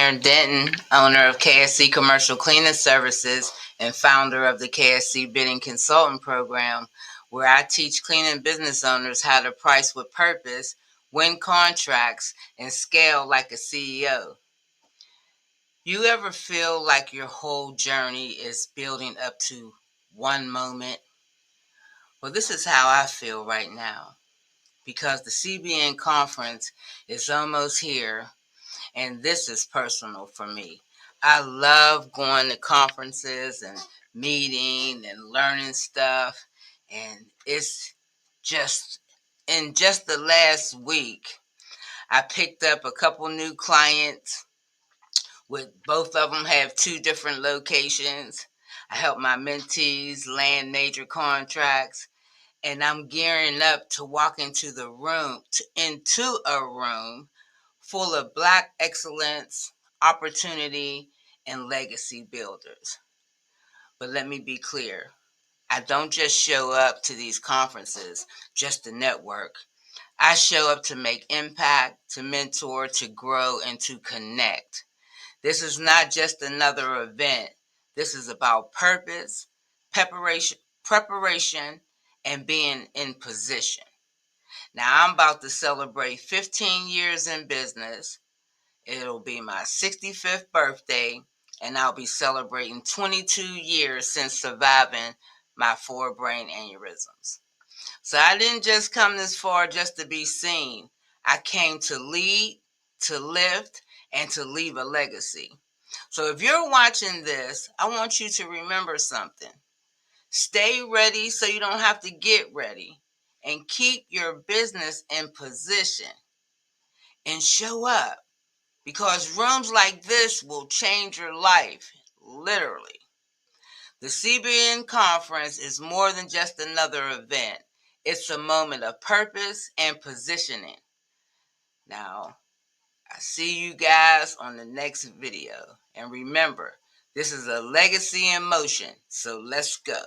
Sharon Denton, owner of KSC Commercial Cleaning Services and founder of the KSC Bidding Consultant Program, where I teach cleaning business owners how to price with purpose, win contracts, and scale like a CEO. You ever feel like your whole journey is building up to one moment? Well, this is how I feel right now because the CBN Conference is almost here. And this is personal for me. I love going to conferences and meeting and learning stuff. And it's just in just the last week, I picked up a couple new clients. With both of them have two different locations. I help my mentees land major contracts, and I'm gearing up to walk into a room full of Black excellence, opportunity, and legacy builders. But let me be clear. I don't just show up to these conferences just to network. I show up to make impact, to mentor, to grow, and to connect. This is not just another event. This is about purpose, preparation, and being in position. Now, I'm about to celebrate 15 years in business. It'll be my 65th birthday, and I'll be celebrating 22 years since surviving my 4 brain aneurysms. So I didn't just come this far just to be seen. I came to lead, to lift, and to leave a legacy. So if you're watching this, I want you to remember something. Stay ready so you don't have to get ready, and keep your business in position and show up. Because rooms like this will change your life, literally. The CBN Conference is more than just another event. It's a moment of purpose and positioning. Now, I see you guys on the next video. And remember, this is a legacy in motion, so let's go.